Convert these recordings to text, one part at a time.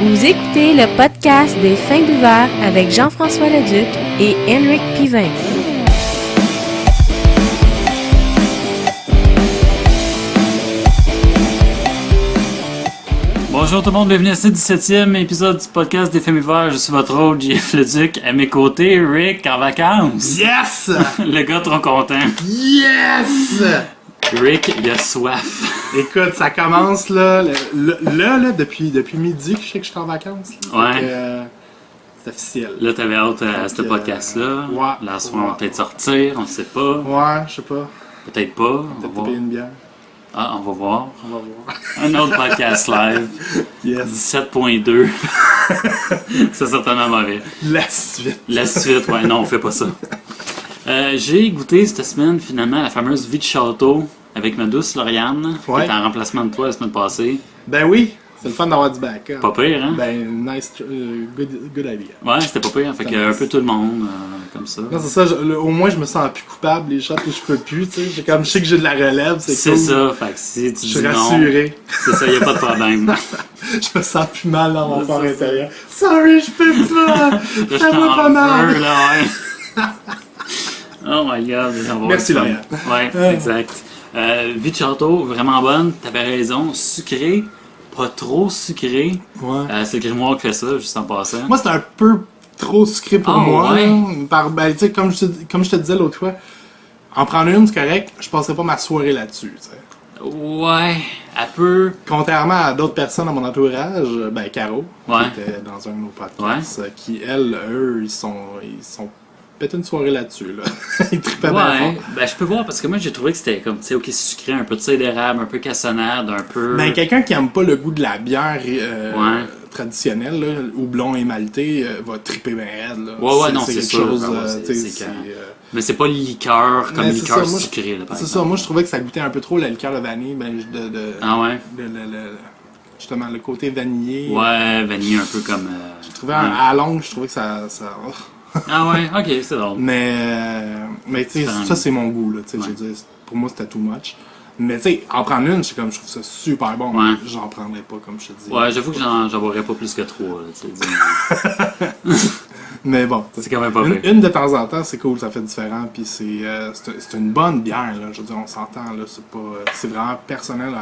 Vous écoutez le podcast des Fins buveurs avec Jean-François Leduc et Henrik Pivin. Bonjour tout le monde, bienvenue à ce 17e épisode du podcast des Fins buveurs. Je suis votre hôte, JF Leduc. À mes côtés, Rick en vacances. Yes! Le gars trop content. Yes! Rick, il a soif. Écoute, ça commence là, depuis midi que je sais que je suis en vacances. Là. Ouais. Donc, c'est officiel. Là, t'avais hâte à ce podcast-là. Ouais. Là, ce soir, on va peut-être sortir, on ne sait pas. Ouais, je sais pas. Peut-être pas. On va Peut-être voir. payer une bière. Ah, on va voir. On va voir. Un autre podcast live. Yes. 17.2. C'est certainement mauvais. La suite. La suite, ouais, non, on fait pas ça. J'ai goûté cette semaine finalement la fameuse vie de château avec ma douce Lauriane, qui Ouais. était en remplacement de toi la semaine passée. Ben oui, c'est le fun d'avoir du backup. Pas pire, hein? Ben, nice, good idea. Ouais, c'était pas pire. Fait que un peu tout le monde, comme ça. Non, c'est ça, au moins je me sens plus coupable, les shots où je peux plus, tu sais. Je sais que j'ai de la relève, c'est cool. ça, fait que si tu Je dis suis non, rassuré. c'est ça, y a pas de problème. Je me sens plus mal dans mon C'est corps ça. intérieur. Sorry, je peux pas! Là, je Ça va t'en pas mal! veux, là, ouais. Oh my god, j'en vois Merci, ça. Lauriane. Ouais, exact. Vie de château, vraiment bonne, t'avais raison. Sucré, pas trop sucré. Ouais. C'est le grimoire qui fait ça, juste en passant. Moi, c'est un peu trop sucré pour Ah, moi. ouais? Là. Ben, tu sais, comme je te disais l'autre fois, en prendre une, c'est correct, je passerai pas ma soirée là-dessus. Tu sais. Ouais, elle peut. Contrairement à d'autres personnes dans mon entourage, ben Caro, Ouais. qui était dans un de nos podcasts, qui, eux, ils sont peut-être une soirée là-dessus. Là. Ils trippaient bien Ouais, fort. ben je peux voir parce que moi j'ai trouvé que c'était comme, tu sais, ok, sucré, un peu de sel d'érable, un peu cassonade, un peu. Ben, quelqu'un qui aime pas le goût de la bière Ouais. traditionnelle, là, houblon et malté, va triper bien raide. Là. Ouais, non, c'est quelque sûr. chose, Ben ouais, tu sais, c'est clair. Mais c'est pas liqueur comme Mais c'est liqueur ça, moi, sucrée, là, par C'est exemple. ça, moi je trouvais que ça goûtait un peu trop la liqueur de vanille, ben, Ah ouais? justement le côté vanillé. Ouais, vanille un peu comme. Je trouvais à la longue, je trouvais que ça oh. Ah ouais, ok, c'est drôle. Mais tu sais, Différent. ça c'est mon goût, là, tu sais, Ouais. je veux dire, pour moi c'était too much. Mais tu sais, en prendre une, je trouve ça super bon, Ouais. mais j'en prendrais pas comme je te dis. Ouais, j'avoue que j'en boirais pas plus que 3, là, tu sais. Mais bon, C'est quand même pas une, vrai. une de temps en temps, c'est cool, ça fait différent, puis c'est une bonne bière, là, je veux dire, on s'entend, là, c'est vraiment personnel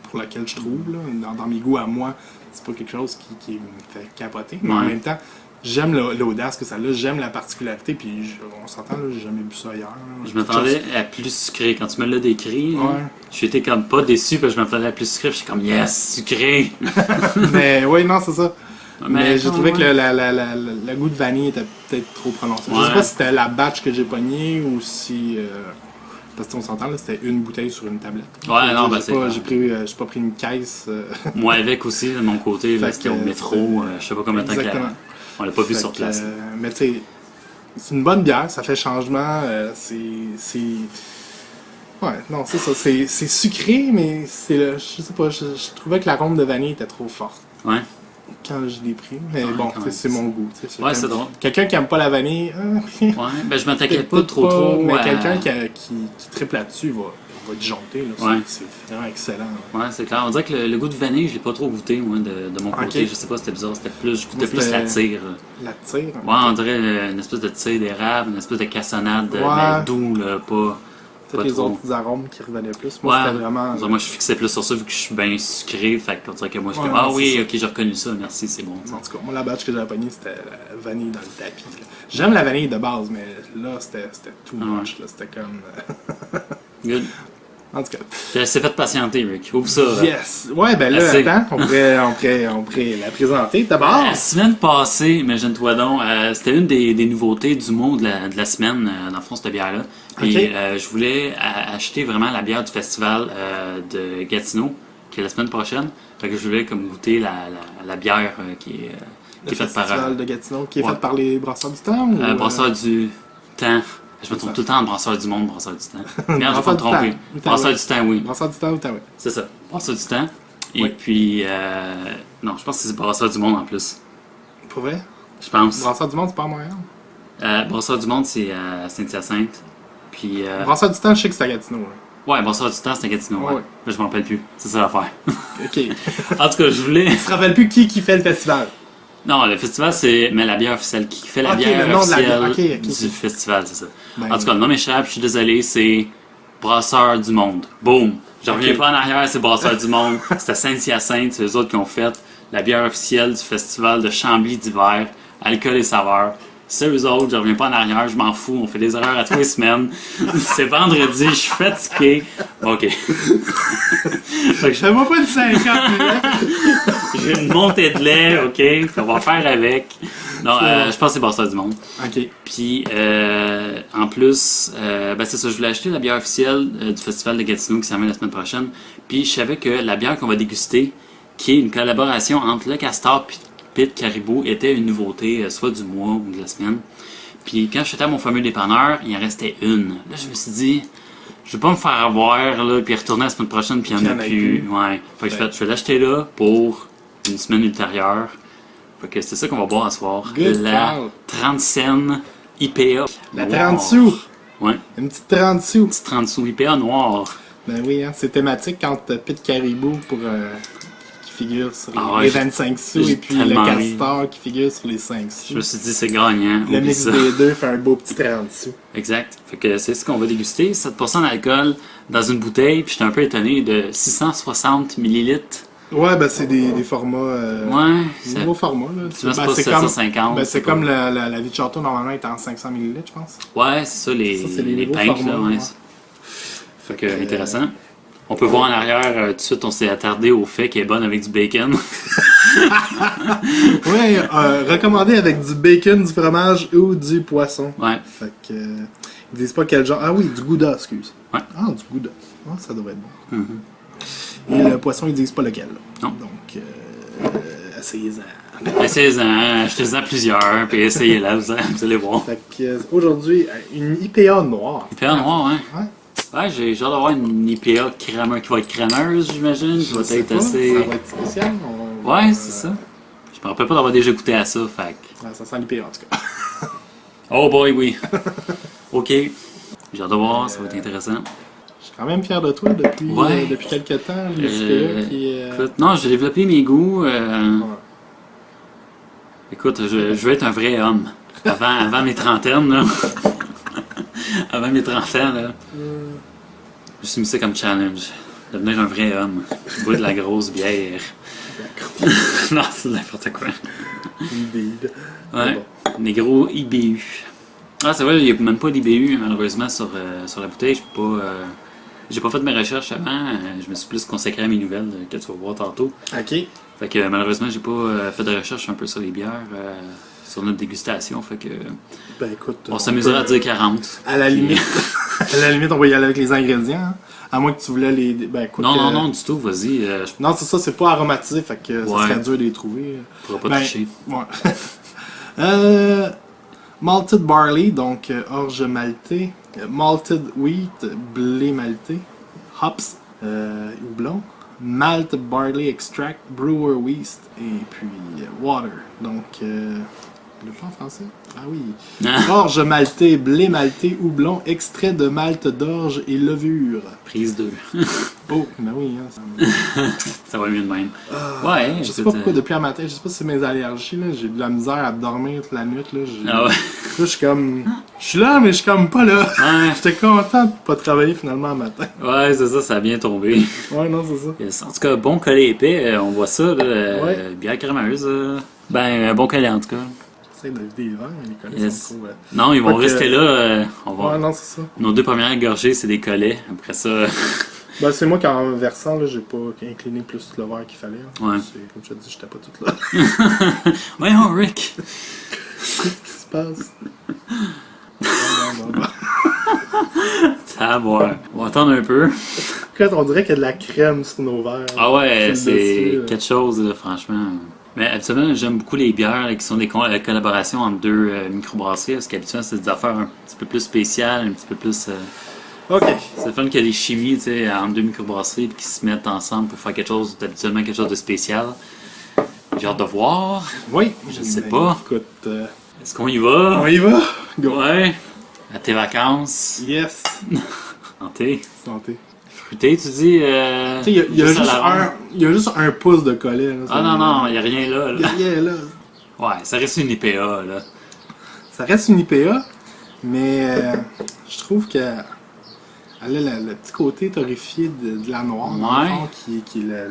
pour laquelle je trouve, là, dans mes goûts à moi, c'est pas quelque chose qui me fait capoter, mais en Ouais. même temps, j'aime l'audace que ça a, j'aime la particularité, puis on s'entend, là, j'ai jamais bu ça ailleurs. là. Je m'attendais à plus sucré. Quand tu me l'as décrit, là, Ouais. j'étais comme pas déçu parce que je m'attendais à plus sucré. J'étais comme yes, sucré. Mais oui, non, c'est ça. Mais j'ai quand trouvé même. que le goût de vanille était peut-être trop prononcé. Je Ouais. sais pas si c'était la batch que j'ai pognée ou si. Parce qu'on s'entend, là, c'était une bouteille sur une tablette. Ouais, non, ben j'ai c'est pas, clair. j'ai pas pris une caisse. Moi avec aussi, de mon côté, là, Fait c'était que, au métro, je sais pas combien de temps Exactement. on l'a pas vu Fait sur que, place. mais tu sais, c'est une bonne bière, ça fait changement. Ouais, non, c'est ça. C'est sucré, mais je sais pas, je trouvais que l'arôme de vanille était trop forte Ouais. quand je l'ai pris. Mais Ouais, bon, quand tu sais, même. c'est mon goût. tu sais, Ouais, c'est drôle. Quelqu'un qui aime pas la vanille, Ouais, ben je m'attaquais peut-être pas trop. mais à- quelqu'un qui triple là-dessus va disjoncter. Là, Ouais. c'est vraiment excellent. là. Ouais, c'est clair. On dirait que le goût de vanille, je l'ai pas trop goûté, moi, de mon côté. Ok. Je sais pas, c'était bizarre. C'était plus, je goûtais Moi, plus c'était- la tire. La tire. Ouais, on dirait une espèce de tire d'érable, une espèce de cassonade, Ouais. mais doux, là, pas Peut-être les trop. autres arômes qui revenaient plus. Moi, Ouais, c'était vraiment. moi je fixais plus sur ça vu que je suis bien sucré, fait qu'on dirait que moi je suis Ouais, comme, ah c'est oui, ça. ok, j'ai reconnu ça, merci, c'est bon. En tout cas, moi, la batch que j'avais pognée, c'était la vanille dans le tapis. là. J'aime la vanille de base, mais là, c'était too Ah much. là. C'était comme. Good. En tout cas. Je t'ai fait patienter, Rick. Ouvre ça. là. Yes! Ouais, ben là, Assez. attends, on pourrait la présenter d'abord. La semaine passée, imagine-toi donc, c'était une des nouveautés du mot de la semaine, dans le fond, cette bière-là. Puis Ok. je voulais acheter vraiment la bière du festival de Gatineau, qui est la semaine prochaine. Fait que je voulais comme goûter la bière qui Le est faite par festival de Gatineau, qui est ouais. fait par les Brasseurs du Temps? Ou, Brasseur du Temps. Je me trompe ça. tout le temps en Brasseur du Monde, Brasseur du Temps. Merde, je vais pas Brasseur me du tromper. Temps. Brasseur du Temps, oui. Brasseurs du Temps ou Outaouais? C'est ça. Brasseur du Temps. Et Oui. puis, non, je pense que c'est Brasseur du Monde en plus. Pour vrai? Je pense. Brasseurs du Monde, c'est pas à Montréal? Brasseur du Monde, c'est à Saint-Hyacinthe. Puis, Brasseurs du Temps, je sais que c'est à Gatineau. Là. Ouais, Brasseur du Temps, c'était Gatineau, ouais. Ouais. Là, je m'en rappelle plus. C'est ça l'affaire. Ok. En tout cas, je voulais. Tu te rappelles plus qui fait le festival? Non, le festival, c'est. Mais la bière officielle. Qui fait la Ok, bière le nom de la officielle bière. Ok. du festival, c'est ça. Ben, En tout cas, le nom m'échappe, je suis désolé, c'est Brasseur du Monde. Boum! Je reviens Ok. pas en arrière, c'est Brasseur du Monde. C'est à Saint-Hyacinthe, c'est eux autres qui ont fait la bière officielle du festival de Chambly d'hiver, alcool et saveurs. C'est eux autres, je reviens pas en arrière, je m'en fous, on fait des erreurs à tous les semaines. C'est vendredi, je suis fatigué. Ok. Fait que Fais-moi pas de 50 j'ai une montée de lait, ok, on va faire avec. Non, je pense que c'est Brasseur du Monde. Ok. Puis, en plus, ben c'est ça, je voulais acheter la bière officielle du Festival de Gatineau qui s'en vient la semaine prochaine. Puis, je savais que la bière qu'on va déguster, qui est une collaboration entre Le Castor et Pit Caribou, était une nouveauté, soit du mois ou de la semaine. Puis, quand j'étais à mon fameux dépanneur, il en restait une. Là, je me suis dit, je vais pas me faire avoir, là, puis retourner la semaine prochaine, puis il n'y en a plus. Ouais. Fait que je vais l'acheter là pour une semaine ultérieure. Fait que c'est ça qu'on va boire ce soir. Good La call. 30 cents IPA. La noire. 30 sous. Ouais, Une petite 30 sous. petite 30 sous IPA noir. Ben oui, hein, c'est thématique quand Pit Caribou pour, qui figure sur Ah ouais, les j'ai- 25 sous j'ai et puis le tellement ri. Castor qui figure sur les 5 Je sous. me suis dit, c'est gagnant. Le Oublie mix ça. des deux fait un beau petit 30 sous. Exact. Fait que c'est ce qu'on va déguster. 7% d'alcool dans une bouteille. Puis j'étais un peu étonné de 660 millilitres. Ouais, ben c'est des formats. Ouais, Des c'est nouveaux formats. Là. tu vois, c'est Ben, pas c'est 750. Ben, c'est pas- comme la vie de château, normalement, est en 500 ml, je pense. Ouais, c'est ça, les, Ça, c'est les les nouveaux pintes, formats, là, ouais. ouais. Fait que, intéressant. On peut voir en arrière, tout de suite, on s'est attardé au fait qu'elle est bonne avec du bacon. Ouais, recommandé avec du bacon, du fromage ou du poisson. Ouais. Fait que. Ils disent pas quel genre. Ah oui, du gouda, excuse. Ouais. Ah, du gouda. Ah, ça devrait être bon. Mhm. Et le poisson, ils disent pas lequel. Non. Donc, essayez-en. Essayez-en, achetez-en plusieurs, puis essayez-la, vous allez voir. Fait que, aujourd'hui, une IPA noire. IPA noir, ouais. Ouais. Ouais, j'ai hâte d'avoir une IPA crémeuse, qui va être crémeuse, j'imagine, qui va Je sais être pas, assez... Ça va être spécial. Ouais, c'est ça. Je me rappelle pas d'avoir déjà goûté à ça, fait que... Ouais, ça sent l'IPA, en tout cas. Oh boy, oui. Ok. J'ai hâte de voir, ça va être intéressant. Je suis quand même fier de toi depuis, Ouais. depuis quelques temps. L'IPA qui est. Écoute, non, j'ai développé mes goûts. Ouais. Écoute, je veux être un vrai homme. Avant mes trentaines, là. Avant mes trentaines, là. Je me suis mis ça comme challenge. Devenir un vrai homme. Boire de la grosse bière. Non, c'est n'importe quoi. Indeed. Ouais. Bon. Des gros IBU. Ah, c'est vrai, il n'y a même pas d'IBU, malheureusement, sur la bouteille. J'ai pas fait mes recherches avant. Je me suis plus consacré à mes nouvelles que tu vas voir tantôt. Ok. Fait que malheureusement, j'ai pas fait de recherche un peu sur les bières, sur notre dégustation. Fait que Ben écoute. on s'amusera à dire 40. À la limite. À la limite, on va y aller avec les ingrédients. Hein. À moins que tu voulais les. Ben écoute. Non, du tout, vas-y. Je Non, c'est ça, c'est pas aromatisé, fait que ça Ouais. serait dur de les trouver. pourrais pas Ben, toucher. Ouais. Malted barley, donc orge maltais. Malted wheat, blé maltais. Hops, houblon. Malt barley extract, brewer yeast. Et puis water. Donc, le pas en français? Ah oui. Orge maltais, blé maltais, houblon, extrait de malt d'orge et levure. Prise 2. Oh, ben oui. Hein, Ça va mieux de même. Ouais, je sais écoute, pas pourquoi depuis un matin, je sais pas si c'est mes allergies, là, j'ai de la misère à dormir toute la nuit. Là, Ah ouais. Là, je suis comme. Je suis là, mais je suis comme pas là. Ouais. J'étais content de pas travailler finalement un matin. Ouais, c'est ça, ça a bien tombé. Ouais, non, c'est ça. Yes. En tout cas, bon collet épais, on voit ça, là, Ouais. bière crémeuse. Ben, bon collet en tout cas. J'essaie d'éviter les verres, mais les collets Yes. sont trop. Non, ils vont Fait que- rester là. On va... Ouais, non, c'est ça. Nos deux premières gorgées, c'est des collets. Après ça, Ben, c'est moi qui en versant, là, j'ai pas incliné plus le verre qu'il fallait. Là. Ouais. C'est- Comme je te dis, j'étais pas toute là. voyons, Rick. Qu'est-ce qui se passe? Bon. Ça va boire. On va attendre un peu. Écoute, on dirait qu'il y a de la crème sur nos verres. Ah ouais, Sur le dessus, c'est là. quelque chose, là, franchement. Mais habituellement, j'aime beaucoup les bières là, qui sont des collaborations entre deux microbrasseries, parce qu'habituellement, c'est des affaires un petit peu plus spéciales, un petit peu plus... Ok. C'est le fun qu'il y a des chimies, tu sais, entre deux microbrasseries puis qui se mettent ensemble pour faire quelque chose, habituellement quelque chose de spécial. J'ai hâte de voir. Oui. Je sais Ben, pas. Écoute, Est-ce qu'on y va? on y va? Go. Ouais. À tes vacances. Yes. Santé. Santé. fruité, tu dis. Tu sais, il y a juste un pouce de collet. Là, ah non, il n'y a rien là. Il y a rien là. Ouais, ça reste une IPA, là. Ça reste une IPA, mais je trouve que elle a le petit côté torréfié de la noire, dans le fond, qui est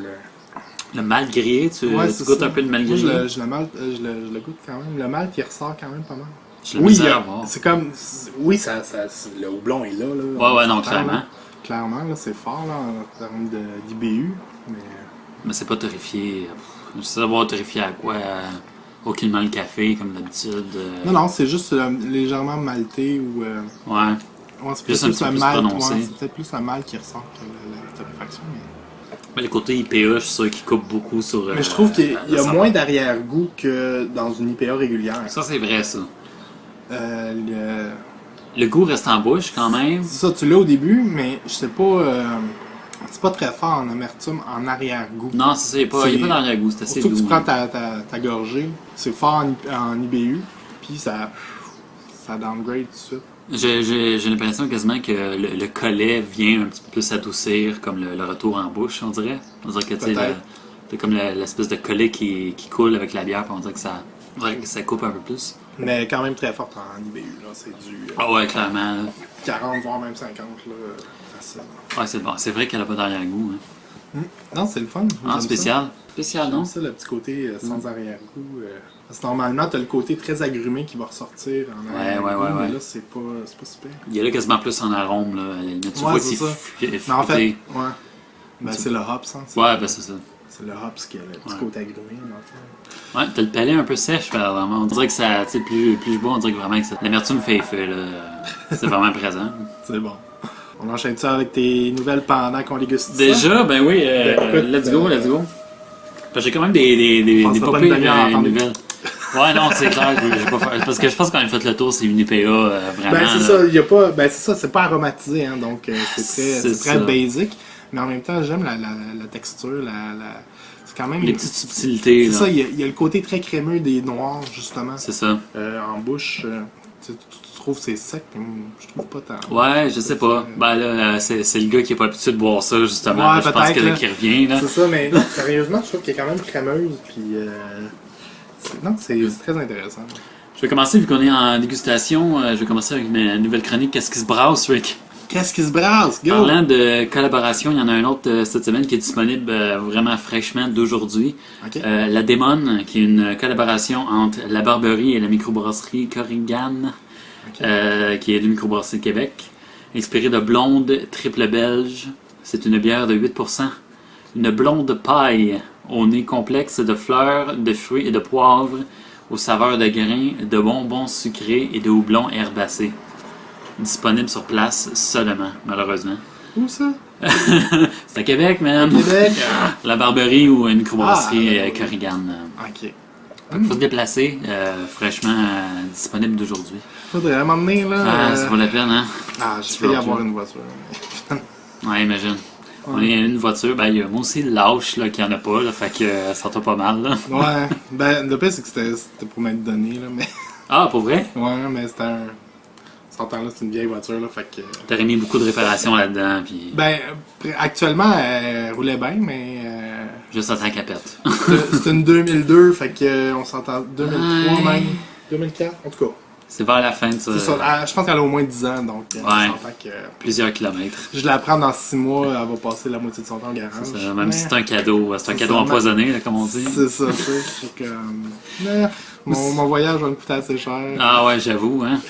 le mal grillé, tu goûtes un peu de mal grillé. Moi, je le goûte quand même. Le mal qui ressort quand même pas mal. C'est comme... Oui, le houblon est là. Ouais, non, clairement. Là. Clairement, là, c'est fort là, en termes d'IBU, mais c'est pas torréfié. Je sais savoir torréfié à quoi? Aucunement le café, comme d'habitude. Non, c'est juste légèrement malté ou... Ouais. C'est peut-être plus, la malte qui ressort que la torréfaction. Mais le côté IPA, je suis sûr qu'il coupe beaucoup sur... mais je trouve qu'il y a moins d'arrière-goût que dans une IPA régulière. Ça, c'est vrai, ça. Le goût reste en bouche, quand même. C'est ça, tu l'as au début, mais je sais pas... c'est pas très fort en amertume, en arrière-goût. Non, c'est ça, il n'y a pas d'arrière-goût, c'est assez doux. Surtout que tu prends ta gorgée, c'est fort en IBU, puis ça downgrade tout ça. J'ai l'impression quasiment que le collet vient un petit peu plus adoucir, comme le retour en bouche, on dirait. On dirait que t'as comme l'espèce de collet qui coule avec la bière, puis on dirait que ça coupe un peu plus. Mais quand même très forte en IBU, là. C'est du... ah ouais, clairement. Là. 40, voire même 50, là. Facile. Ouais, c'est bon. C'est vrai qu'elle a pas d'arrière-goût. Hein. Non, c'est le fun. Spécial. Spécial, non? C'est ça, le petit côté sans arrière-goût. Parce que normalement, t'as le côté très agrumé qui va ressortir en arrière-goût. Ouais. Mais là, c'est pas super. Il y a là quasiment plus en arôme, là. Tu vois c'est ça. fruité. Mais en fait, ouais. Ben, c'est le hops, hein. Ouais, ben c'est ça. C'est le hops qui a le petit côté agrumé, dans le fond. Ouais, t'as le palais un peu sèche, vraiment. On dirait que ça, tu sais, plus je bois, on dirait que vraiment que l'amertume fait effet, là. C'est vraiment présent. C'est bon. On enchaîne ça avec tes nouvelles pendant qu'on déguste ça? Déjà, ben oui, let's go. Parce que j'ai quand même des pas pires nouvelles. Ouais, non, c'est clair, je vais pas faire. Parce que je pense qu'on a fait le tour, c'est une IPA, vraiment. Ben, c'est ça, il y a pas. Ben, c'est ça, c'est pas aromatisé, hein, donc c'est très basic. Mais en même temps, j'aime la texture, c'est quand même... les petites subtilités. C'est ça, il y a le côté très crémeux des noirs, justement. C'est ça. En bouche, tu trouves que c'est sec, mais je trouve pas tant. Ouais, je sais pas. Ben là, c'est le gars qui est pas habitué de boire ça, justement. Ouais, je pense que là, qui revient, là. C'est ça, mais sérieusement, je trouve qu'elle est quand même crémeuse, puis... non, c'est très intéressant. Je vais commencer, vu qu'on est en dégustation, je vais commencer avec ma nouvelle chronique. Qu'est-ce qui se brasse, Rick? Qu'est-ce qui se brasse? Go! Parlant de collaboration, il y en a un autre cette semaine qui est disponible vraiment fraîchement d'aujourd'hui. Okay. La Démon, qui est une collaboration entre la Barberie et la microbrasserie Corrigan, qui est d'une microbrasserie de Québec. Inspirée de blonde triple belge. C'est une bière de 8%. Une blonde paille au nez complexe de fleurs, de fruits et de poivre, aux saveurs de grains, de bonbons sucrés et de houblon herbacé. Disponible sur place seulement, malheureusement. Où ça? C'est à Québec, man. Québec? La Barberie ou une microbrasserie Corrigan. Ok. Il faut se déplacer, fraîchement disponible d'aujourd'hui. Faudrait m'emmener, là. Ça vaut la peine, hein? Je vais y avoir une voiture. Ouais, imagine. On est une voiture, ben il y a moi aussi lâche là, qu'il n'y en a pas, là, fait que ça t'a pas mal. Là. Ouais, ben le pire c'est que c'était pour m'être donné, là, mais... Ah, pour vrai? Ouais, mais c'était un... Là, c'est une vieille voiture, là, fait que... T'aurais mis beaucoup de réparations là-dedans, puis... Ben, actuellement, elle roulait bien, mais... Juste à temps qu'elle pète. C'est une 2002, fait que on s'entend... 2003 même, 2004, en tout cas. C'est vers la fin de ça. C'est ça, je pense qu'elle a au moins 10 ans, donc on s'entend que... Plusieurs kilomètres. Je la prends dans 6 mois, elle va passer la moitié de son temps au garage. Ça, même si c'est un cadeau, c'est un cadeau empoisonné, là, comme on dit. C'est ça, c'est que... mon voyage va me coûter assez cher. Ah ouais, j'avoue, hein.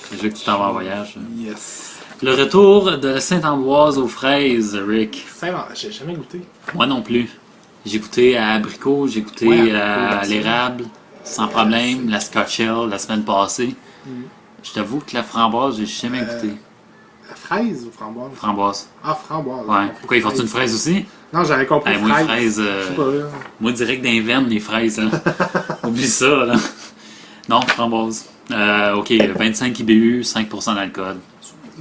Je veux que tu t'en vas en voyage. Yes. Le retour de Saint-Ambroise aux fraises, Rick. J'ai jamais goûté. Moi non plus. J'ai goûté à abricot, j'ai goûté à l'érable, sans problème, la Scotch Ale la semaine passée. Je t'avoue que la framboise, j'ai jamais goûté. La fraise ou framboise? Framboise. Ah, framboise. Ouais. Pourquoi ils font une fraise aussi? Non, j'avais compris moi, fraise. Je sais pas, moi, direct d'inverne, les fraises. Hein. Oublie ça, là. Non, framboise. Ok, 25 IBU, 5% d'alcool.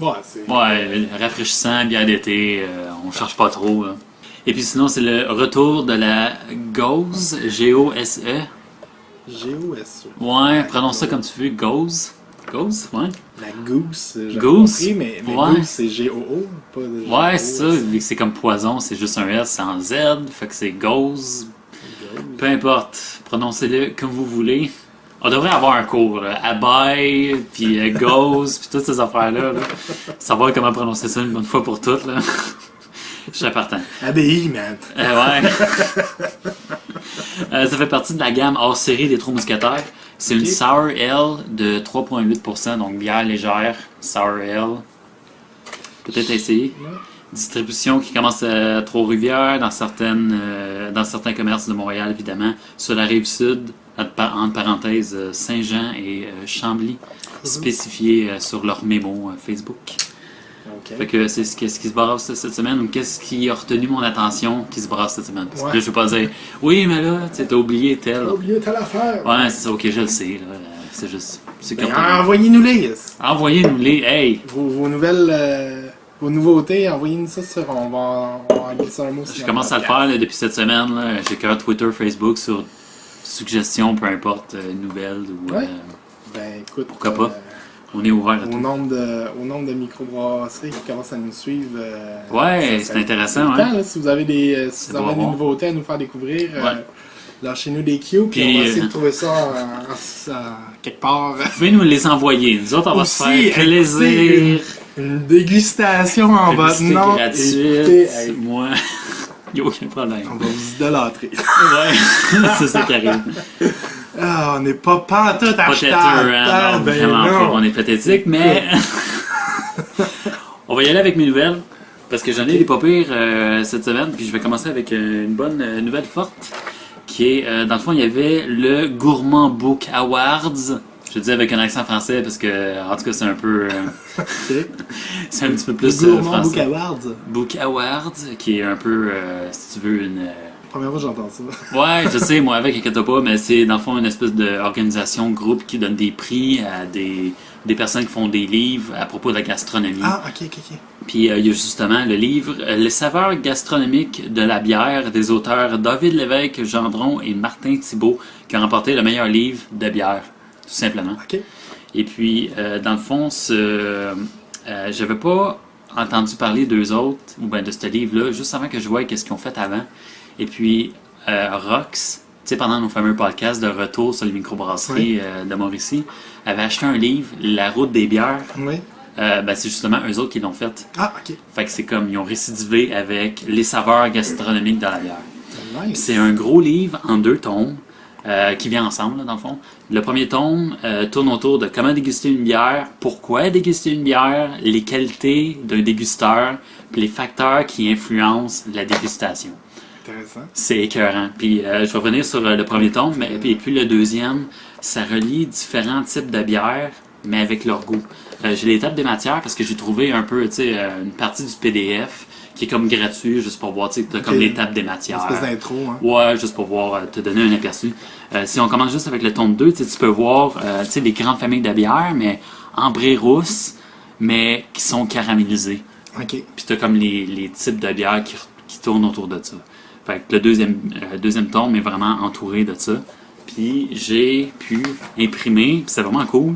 Ouais, rafraîchissant, bière d'été, on cherche pas trop. Là. Et puis sinon, c'est le retour de la Gose, G-O-S-E. G-O-S-E. Ouais, prononce ça comme tu veux, Gose. Gauze, ouais. La Goose, j'ai Goose, compris, mais ouais. Goose, c'est G-O-O, pas de G-O-O. Ouais, c'est ça, vu que c'est comme poison, c'est juste un S sans Z, fait que c'est Gauze. Peu importe, prononcez-le comme vous voulez. On devrait avoir un cours, là. Abeille, puis Gauze, puis toutes ces affaires-là. Là. Savoir comment prononcer ça une bonne fois pour toutes, là. Je suis partant. ABI, man. Ouais. Ça fait partie de la gamme hors série des Trois Mousquetaires. C'est une Sour Ale de 3,8%, donc bière légère, Sour Ale. Peut-être essayer. Distribution qui commence à Trois-Rivières, dans certains commerces de Montréal, évidemment. Sur la rive sud, entre parenthèses, Saint-Jean et Chambly, spécifié sur leur mémo Facebook. Okay. Fait que c'est qu'est-ce qui se brasse cette semaine ou qu'est-ce qui a retenu mon attention qui se brasse cette semaine. Parce que là, je vais pas dire oui, mais là, tu t'as oublié tel. T'as oublié telle affaire. Ouais, c'est ça, ok, je le sais. Là. C'est juste. C'est Ben, comme envoyez-nous-les. envoyez-nous-les. Hey! Vos nouvelles, vos nouveautés, envoyez-nous ça sur. On va glisser un mot sur Je notre commence à le podcast. faire là, depuis cette semaine. Là. J'ai qu'un Twitter, Facebook sur suggestions, peu importe, nouvelles ou. Ouais. Ben écoute. Pourquoi pas? On est ouvert à Au tout. nombre de microbrasseries qui commencent à nous suivre. Ouais, ça c'est intéressant. Temps, Hein? là, si vous avez des, si vous bon, avez des bon. nouveautés à nous faire découvrir, Ouais. lâchez-nous des cues, puis on va essayer de trouver ça quelque part. Vous pouvez nous les envoyer. Nous autres, on va se Aussi, faire plaisir. Une dégustation en votre Publicité nom. gratuite. Écoutez, hey, Moi, il n'y a aucun problème. on va vous idolâtrer. Ouais, c'est ça qui arrive. Ah, on n'est pas pantoute Pas têteux, hein? Non, vraiment pas. On est pathétique, mais on va y aller avec mes nouvelles. Parce que j'en ai des pas pires cette semaine. Puis je vais commencer avec une bonne nouvelle forte. Qui est, dans le fond, il y avait le Gourmand Book Awards. Je le dis avec un accent français parce que, en tout cas, c'est un peu. C'est un petit peu plus Le Gourmand français. Book Awards. Book Awards, qui est un peu, si tu veux, une. Première fois que j'entends ça. Ouais, je sais, moi avec, inquiète pas, mais c'est dans le fond une espèce d'organisation, groupe qui donne des prix à des personnes qui font des livres à propos de la gastronomie. Ah, ok. Puis il y a justement le livre Les saveurs gastronomiques de la bière des auteurs David Lévesque Gendron et Martin Thibault qui ont remporté le meilleur livre de bière, tout simplement. Ok. Et puis, dans le fond, j'avais pas entendu parler d'eux autres, ou bien de ce livre-là, juste avant que je voie qu'est-ce qu'ils ont fait avant. Et puis, Rox, tu sais, pendant nos fameux podcasts de retour sur les microbrasseries de Mauricie, avait acheté un livre, La route des bières. Oui. C'est justement eux autres qui l'ont fait. Ah, ok. Fait que c'est comme, ils ont récidivé avec les saveurs gastronomiques dans la bière. Puis Nice. c'est un gros livre en 2 tomes qui vient ensemble, là, dans le fond. Le premier tome tourne autour de comment déguster une bière, pourquoi déguster une bière, les qualités d'un dégusteur, puis les facteurs qui influencent la dégustation. Intéressant. C'est écœurant. Puis je vais revenir sur le premier tome, mais puis le deuxième, ça relie différents types de bières, mais avec leur goût. J'ai les tables des matières parce que j'ai trouvé un peu, tu sais, une partie du PDF qui est comme gratuit, juste pour voir, tu sais, t'as comme les tables des matières. Une espèce d'intro, hein. Ouais, juste pour voir, te donner un aperçu. Si on commence juste avec le tome 2, tu sais, tu peux voir, tu sais, les grandes familles de bières, mais ambrées rousses, mais qui sont caramélisées. Ok. Puis t'as comme les types de bières qui tournent autour de ça. Fait que le deuxième tome est vraiment entouré de ça. Puis j'ai pu imprimer, puis c'est vraiment cool.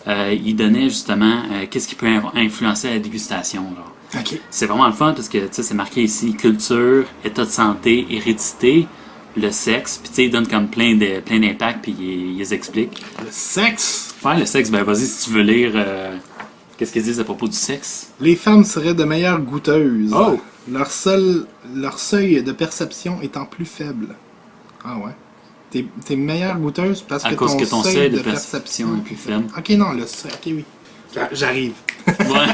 Il donnait justement qu'est-ce qui peut influencer la dégustation. Genre. Ok. C'est vraiment le fun parce que tu sais, c'est marqué ici culture, état de santé, hérédité, le sexe. Puis tu sais, il donne comme plein d'impacts, puis il les explique. Le sexe. Ouais, le sexe, ben vas-y si tu veux lire qu'est-ce qu'ils disent à propos du sexe. Les femmes seraient de meilleures goûteuses. Oh! Leur seuil de perception étant plus faible. Ah ouais. T'es meilleure goûteuse parce À que cause ton que ton seuil seuil de de perception est plus faible. Ok, non, le seuil. Ok, oui. J'arrive. Ouais.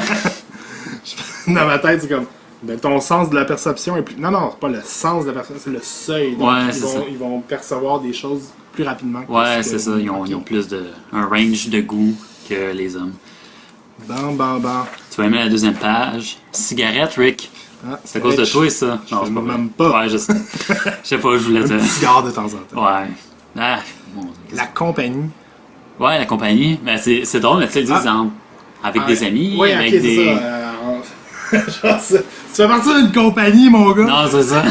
Dans ma tête, c'est comme. Ben, ton sens de la perception est plus. Non, c'est pas le sens de la perception, c'est le seuil. Donc, Ouais, c'est ça. ils vont percevoir des choses plus rapidement. que Ouais, ce c'est que- ça. Ils ont Ok. plus un range de goût que les hommes. Bon. Tu vas aimer la deuxième page. Cigarette, Rick. Ah, C'est à cause de toi, ça. Je Non, fume c'est pas même vrai. pas. Ouais, je sais. Je sais pas, je voulais Un te. cigare de temps en temps. Ouais. Ah, bon. La compagnie. Ouais, la compagnie. Ben, c'est drôle, mais tu sais, ils disent avec des amis, Oui, avec ok, des. c'est ça. Genre, fais partie d'une compagnie, mon gars! Non, c'est ça.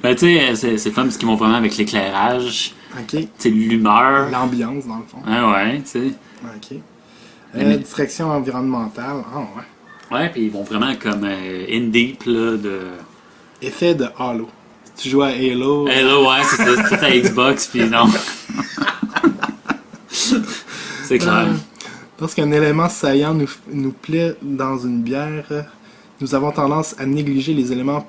Ben, tu sais, c'est fun parce qu'ils vont vraiment avec l'éclairage, Ok. tu sais, l'humeur. L'ambiance, dans le fond. Ouais, tu sais. Ok. Mais- Distraction environnementale. Ah ouais. Ouais, puis ils vont vraiment comme in deep, là, de... Effet de Halo. Si tu joues à Halo. Eh là, ouais, c'est ça, c'est tout à Xbox, puis non. C'est clair. Lorsqu'un élément saillant nous plaît dans une bière, nous avons tendance à négliger les éléments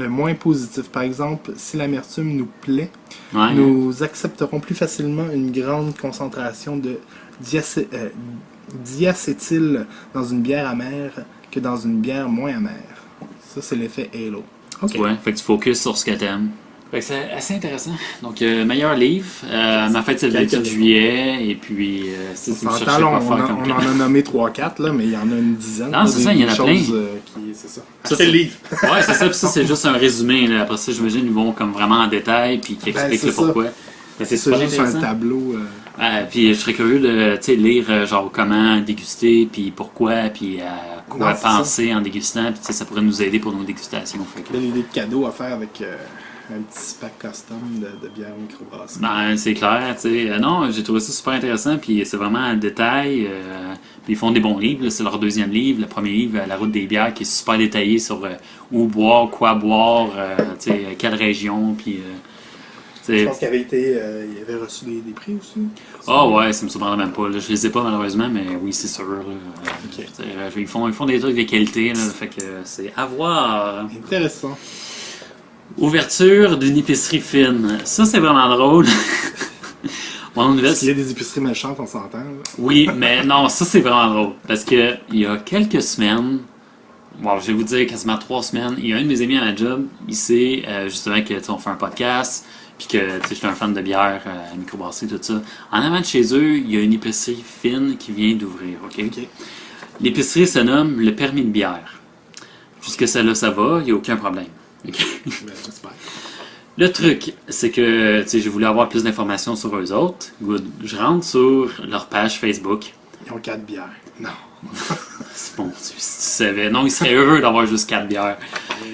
moins positifs. Par exemple, si l'amertume nous plaît, Ouais. nous accepterons plus facilement une grande concentration de diacétyl dans une bière amère que dans une bière moins amère. Ça, c'est l'effet Halo. Ok. Ouais, fait que tu focuses sur ce que t'aimes. Fait que c'est assez intéressant. Donc, meilleur livre. Ma fête, c'est le 28 juillet. Et puis, si On tu me s'entend, cherchais là, quoi on, faire en- comme on en a nommé 3-4, là, mais il y en a une dizaine. Non, là, c'est ça, il y en a choses, plein. C'est ça. Ça, Achetez le livre. Ouais, c'est ça. Puis ça, c'est juste un résumé. Là. Après ça, j'imagine, ils vont comme vraiment en détail. Puis qui expliquent c'est le ça. pourquoi. Ben, c'est C'est super juste un intéressant. tableau. Puis je serais curieux de tu sais, lire genre comment déguster, puis pourquoi, puis à quoi Non, c'est ça. penser en dégustant, puis tu sais, ça pourrait nous aider pour nos dégustations. Fait que, Belle idée de cadeau à faire avec un petit pack custom de bière microbrassée. ben, c'est clair, tu sais. Non, j'ai trouvé ça super intéressant, puis c'est vraiment un détail. Puis ils font des bons livres, là. C'est leur deuxième livre. Le premier livre, La route des bières, qui est super détaillé sur où boire, quoi boire, tu sais, quelle région, puis... Je pense qu'il il avait reçu des prix aussi. Ah ouais, ça me surprendrait même pas. Là. Je les ai pas malheureusement, mais oui, c'est sûr. Là. Ok. Tu sais, ils font des trucs de qualité, là, fait que c'est à voir. Intéressant. Ouverture d'une épicerie fine. Ça, c'est vraiment drôle. Mon nouvelle, S'il y a des épiceries méchantes, on s'entend. Là. oui, mais non, ça, c'est vraiment drôle. Parce que il y a quelques semaines, bon, je vais vous dire quasiment 3 semaines, il y a un de mes amis à ma job, il sait justement que tu sais, on fait un podcast, puis que tu sais, je suis un fan de bière, microbrassée, tout ça. En avant de chez eux, il y a une épicerie fine qui vient d'ouvrir, ok? L'épicerie se nomme le permis de bière. Jusque ça là, ça va, il n'y a aucun problème. Ok? Ben, j'espère. Le truc, c'est que tu sais, j'ai voulu avoir plus d'informations sur eux autres. Good. Je rentre sur leur page Facebook. Ils ont 4 bières. Non. C'est bon, si tu savais. Non, ils seraient heureux d'avoir juste 4 bières.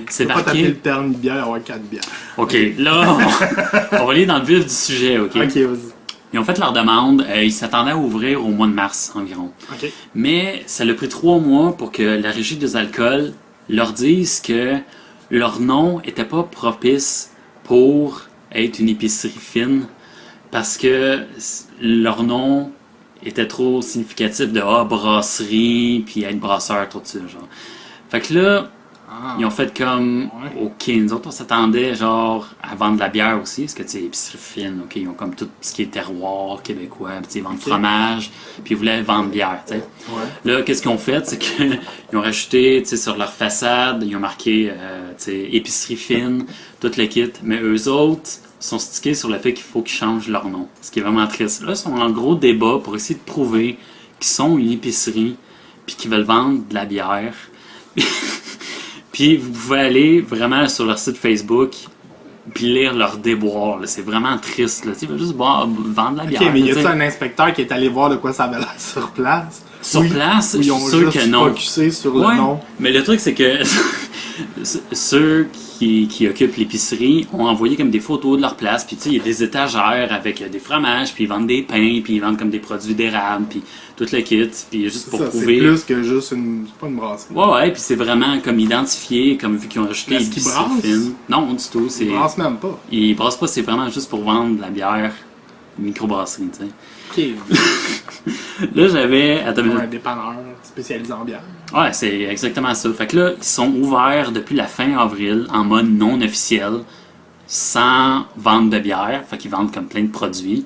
C'est Tu peux pas taper le marqué. permis de bière et avoir 4 bières. Ok, là, on va aller dans le vif du sujet, ok? Ok, vas-y. Ils ont fait leur demande. Ils s'attendaient à ouvrir au mois de mars environ. Ok. Mais ça a pris 3 mois pour que la Régie des alcools leur dise que leur nom était pas propice pour être une épicerie fine parce que leur nom était trop significatif de brasserie puis être brasseur tout ça genre. Fait que là Ah. ils ont fait comme Ouais. ok, nous autres on s'attendait genre à vendre de la bière aussi parce que tu sais épicerie fine, ok, ils ont comme tout ce qui est terroir québécois, puis tu sais, ils vendent Ok. fromage puis ils voulaient vendre bière, tu sais. Ouais. Là, qu'est-ce qu'ils ont fait? C'est qu'ils ont rajouté, tu sais, sur leur façade, ils ont marqué, tu sais, épicerie fine, tout le kit. Mais eux autres sont stickés sur le fait qu'il faut qu'ils changent leur nom. Ce qui est vraiment triste. Là, ils sont en gros débat pour essayer de prouver qu'ils sont une épicerie puis qu'ils veulent vendre de la bière. Puis vous pouvez aller vraiment sur leur site Facebook puis lire leur déboire. Là. C'est vraiment triste. Là. Tu sais, ils veulent juste vendre de la bière. Ok, mais y tu sais. a-t-il un inspecteur qui est allé voir de quoi ça avait l'air sur place? Sur place, Ou ils je ont suis sûr juste que non. focusé sur le Ouais, nom? mais le truc, c'est que ceux qui occupent l'épicerie ont envoyé comme des photos de leur place, puis tu sais, il y a des étagères avec des fromages, puis ils vendent des pains, puis ils vendent comme des produits d'érable, puis tout le kit, puis juste pour Ça, c'est prouver... plus que juste une... C'est pas une brasserie. Ouais, puis c'est vraiment comme identifié, comme vu qu'ils ont rajouté Est-ce qu'ils épicerie brassent? fine. Non, du tout, c'est... Ils brassent même pas. Ils brassent pas, c'est vraiment juste pour vendre de la bière, une microbrasserie, tu sais. Ok. Là, j'avais... Attends une Ils ont minute. un dépanneur spécialisé en bière. Ouais, c'est exactement ça. Fait que là, ils sont ouverts depuis la fin avril en mode non officiel, sans vente de bière. Fait qu'ils vendent comme plein de produits.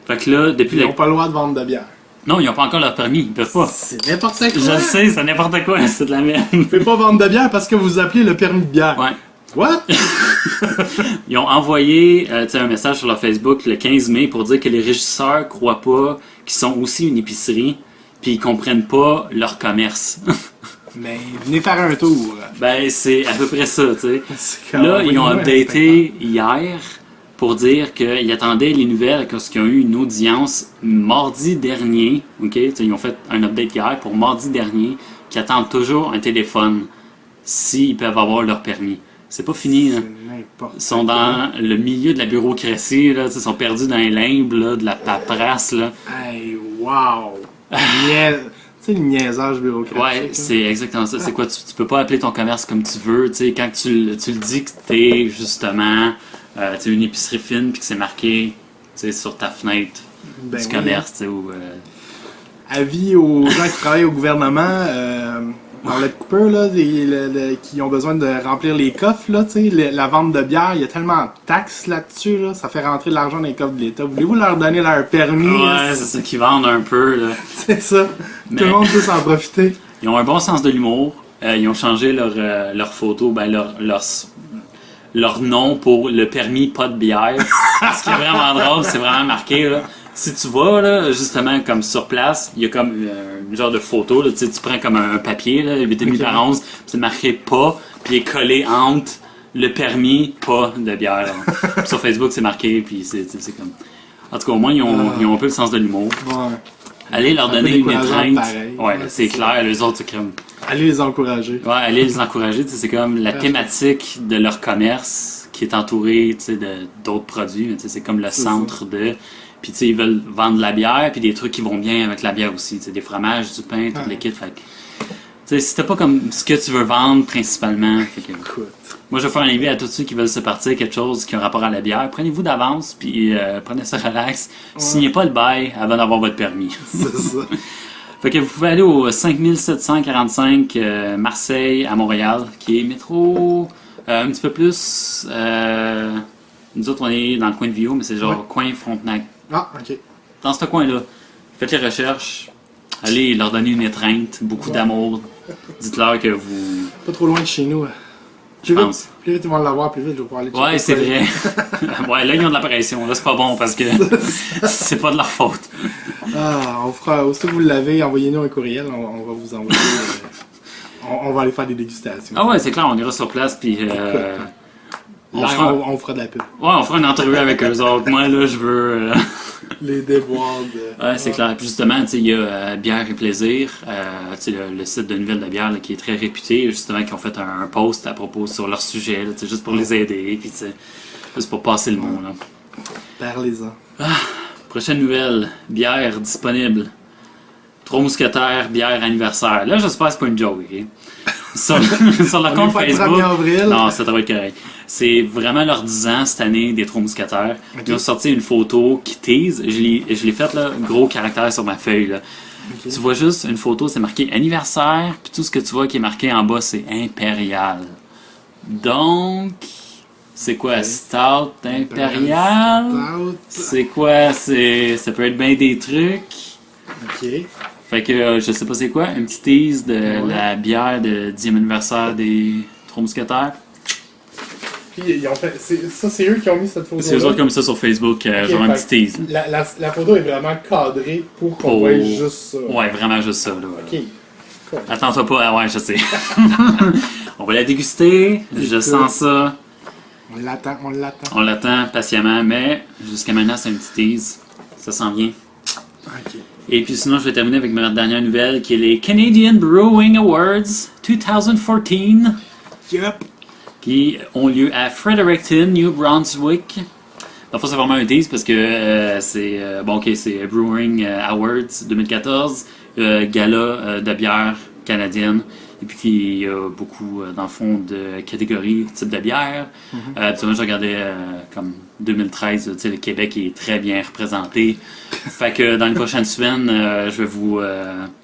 Fait que là, depuis Ils la... n'ont pas le droit de vendre de bière. Non, ils n'ont pas encore leur permis. Ils peuvent pas. C'est n'importe quoi. Je le sais, c'est n'importe quoi. C'est de la merde. Vous pouvez pas vendre de bière parce que vous appelez le permis de bière. Ouais. What? Ils ont envoyé tu sais, un message sur leur Facebook le 15 mai pour dire que les régisseurs croient pas qu'ils sont aussi une épicerie, puis ils comprennent pas leur commerce. Mais venez faire un tour. Ben, c'est à peu près ça, tu sais. C'est comme- Là, ils ont envoyez-nous un updaté hier pour dire qu'ils attendaient les nouvelles parce qu'ils ont eu une audience mardi dernier. Ok, tu sais, ils ont fait un update hier pour mardi dernier qui attendent toujours un téléphone s'ils peuvent avoir leur permis. C'est pas fini, là. C'est n'importe Ils sont quoi. dans le milieu de la bureaucratie, là. Ils sont perdus dans les limbes, là, de la paperasse, là. Hey, wow! Tu sais, le niaisage bureaucratique. Ouais, là. c'est exactement ça. C'est quoi, tu peux pas appeler ton commerce comme tu veux, tu sais, quand tu le dis que t'es, justement, tu sais, une épicerie fine, puis que c'est marqué, tu sais, sur ta fenêtre Ben du oui, commerce, tu sais, ou... Avis aux gens qui travaillent au gouvernement, dans le Cooper, là, qui ont besoin de remplir les coffres, là, tu sais, la vente de bière, il y a tellement de taxes là-dessus, là, ça fait rentrer de l'argent dans les coffres de l'État. Voulez-vous leur donner leur permis? Ouais, c'est ça qu'ils vendent un peu, là. C'est ça. Mais- Tout le monde peut s'en profiter. Ils ont un bon sens de l'humour. Ils ont changé leur photo, ben leur nom pour le permis pas de bière. Ce qui est vraiment drôle, c'est vraiment marqué, là. Si tu vas, là, justement, comme sur place, il y a comme une genre de photo, là, tu sais, tu prends comme un papier, là, 8 Ok. par 11, puis c'est marqué pas, puis il est collé entre le permis pas de bière. Là. Puis sur Facebook, c'est marqué, puis c'est comme... En tout cas, au moins, ils ont un peu le sens de l'humour. Ouais. Allez leur Un peu donner une décourageant, étreinte. pareil. Ouais, Ouais, c'est c'est clair, les autres, c'est comme... Allez les encourager. Ouais, allez les encourager, tu sais, c'est comme la Ouais. thématique de leur commerce qui est entouré, tu sais, d'autres produits, tu sais, c'est comme le C'est centre de... Puis, tu sais, ils veulent vendre de la bière, puis des trucs qui vont bien avec la bière aussi, tu sais, des fromages, du pain, tout Ouais. le kit, fait que... Tu sais, si t'as pas comme ce que tu veux vendre principalement, fait que... Écoute. Moi, je vais faire un invite à tous ceux qui veulent se partir quelque chose qui a rapport à la bière. Prenez-vous d'avance, puis prenez ça relax. Signez pas le bail avant d'avoir votre permis. C'est ça. Fait que vous pouvez aller au 5745 Marseille à Montréal, qui est métro un petit peu plus. Nous autres, on est dans le coin de Viau, mais c'est genre Ouais. coin Frontenac. Ah, ok. Dans ce coin-là, faites les recherches, allez leur donner une étreinte, beaucoup Ouais. d'amour. Dites-leur que vous. Pas trop loin de chez nous. Je Plus pense. vite, plus vite ils vont l'avoir, plus vite je vais pouvoir aller checker Ouais, c'est ça. vrai. Ouais, là, ils ont de la pression. Là, c'est pas bon parce que c'est pas de leur faute. Ah, on fera, aussitôt que vous l'avez, envoyez-nous un courriel, on va vous envoyer. On va aller faire des dégustations. Ah ouais, c'est clair, on ira sur place, puis on Là, fera, on fera de la pub. ouais, on fera une entrevue avec eux autres. Moi, là, je veux... Les déboires de. Ouais, c'est clair. Puis justement, tu sais, il y a Bière et Plaisir, tu sais, le site de nouvelles de bière là, qui est très réputé, justement, qui ont fait un post à propos sur leur sujet, là, tu sais, juste pour les aider, puis tu sais, juste pour passer le mot, là. Parlez-en. Prochaine nouvelle, bière disponible. Trois mousquetaires, bière anniversaire. Là, j'espère que c'est pas une joke, ok? Sur, sur leur On compte est pas le Facebook. 1er avril. Non, ça devrait être correct. C'est vraiment leur 10 ans cette année des Trois Mousquetaires. Ok. Ils ont sorti une photo qui tease. Je l'ai faite, là, gros caractère sur ma feuille, là. Ok. Tu vois juste une photo, c'est marqué anniversaire, puis tout ce que tu vois qui est marqué en bas, c'est impérial. Donc, c'est quoi? Ok. Stout impérial? Stout. C'est quoi? Ça peut être bien des trucs. Ok. Fait que je sais pas c'est quoi, un petit tease de Ouais. la bière de 10e anniversaire des Trois Mousquetaires. Puis ils ont fait. C'est eux qui ont mis cette photo. C'est eux autres comme ça sur Facebook, Ok, genre un fait petit tease. La photo est vraiment cadrée pour qu'on Oh. voie juste ça. Ouais, vraiment juste ça. Là. Ok. Cool. Attends-toi pas, ah ouais, je sais. On va la déguster, je sens ça. On l'attend, on l'attend. On l'attend patiemment, mais jusqu'à maintenant, c'est un petit tease. Ça sent bien. Ok. Et puis sinon, je vais terminer avec ma dernière nouvelle qui est les Canadian Brewing Awards 2014 Yup. qui ont lieu à Fredericton, New Brunswick. Dans le fond, c'est vraiment un tease parce que c'est c'est Brewing Awards 2014, gala de bière canadienne. Et puis il y a beaucoup, dans le fond, de catégories, type de bière. Moi, je regardais comme 2013, tu sais, le Québec est très bien représenté. Fait que dans les prochaines semaines, je vais vous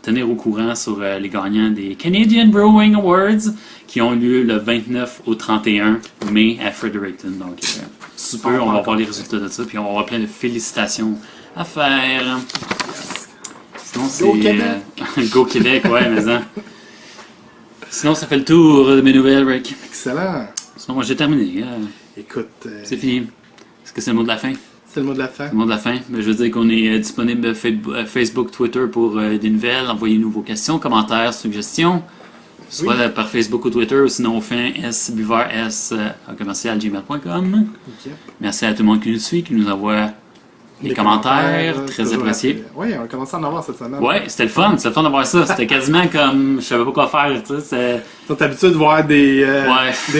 tenir au courant sur les gagnants des Canadian Brewing Awards qui ont lieu le 29 au 31 mai à Fredericton. Donc, sous peu, on va voir les résultats de ça, puis on va avoir plein de félicitations à faire. Sinon, c'est... Go Québec! Go Québec, ouais, mais hein. Sinon, ça fait le tour de mes nouvelles, Rick. Excellent. Sinon, moi, j'ai terminé. Écoute, C'est fini. Est-ce que c'est le mot de la fin? c'est le mot de la fin. Le mot de la fin. Ben, je veux dire qu'on est disponible Facebook, Twitter pour des nouvelles. Envoyez-nous vos questions, commentaires, suggestions. Soit par Facebook ou Twitter, ou sinon au fin sbuveurs@gmail.com. Yep. Merci à tout le monde qui nous suit, qui nous envoie les commentaires, très toujours appréciés. Oui, on a commencé à en avoir cette semaine. Ouais, c'était le fun. C'était le fun d'avoir ça. C'était quasiment comme, je savais pas quoi faire, tu sais. T'es habitué de voir des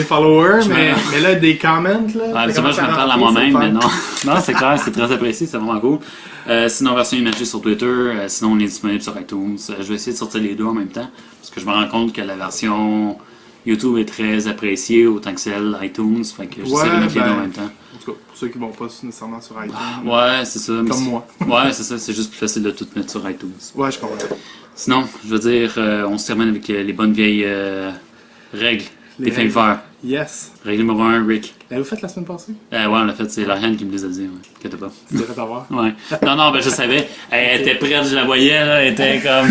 followers, Je mais là, des comments, là. Ouais, habituellement, je me parle à moi-même, mais non. Non, c'est clair, c'est très apprécié, c'est vraiment cool. Sinon, version imagée sur Twitter. Sinon, on est disponible sur iTunes. Je vais essayer de sortir les deux en même temps, parce que je me rends compte que la version YouTube est très appréciée, autant que celle iTunes. Fait que j'essaie de mettre les deux en même temps. En tout cas, pour ceux qui vont pas nécessairement sur iTunes. Ouais, c'est ça. Comme moi. Ouais, c'est ça. C'est juste plus facile de tout mettre sur iTunes. Ouais, je comprends. Sinon, je veux dire, on se termine avec les bonnes vieilles règles des fins de faire. Yes. Règle numéro 1, Rick. L'avez-vous fait la semaine passée? Ouais, on l'a fait, c'est Lauriane qui me les a dit, ouais. Inquiète pas. Tu devrais t'avoir. Ouais. Non, ben je savais. Elle était prête, je la voyais, là. Elle était comme.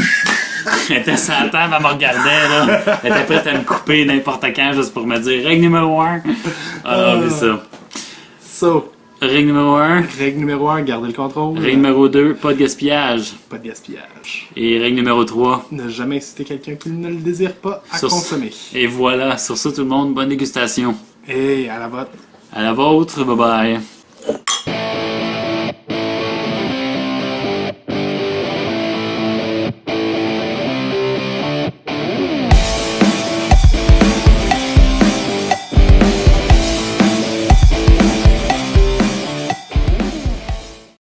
Elle était sur la table, elle me regardait, là. Elle était prête à me couper n'importe quand juste pour me dire règle numéro 1. Ah, mais ça. So, Règle numéro 1. règle numéro 1, garder le contrôle. Règle numéro 2, pas de gaspillage. Pas de gaspillage. Et règle numéro 3. Ne jamais inciter quelqu'un qui ne le désire pas à Sur- consommer. Et voilà, sur ça tout le monde, bonne dégustation. Et à la vote. À la vôtre, bye bye.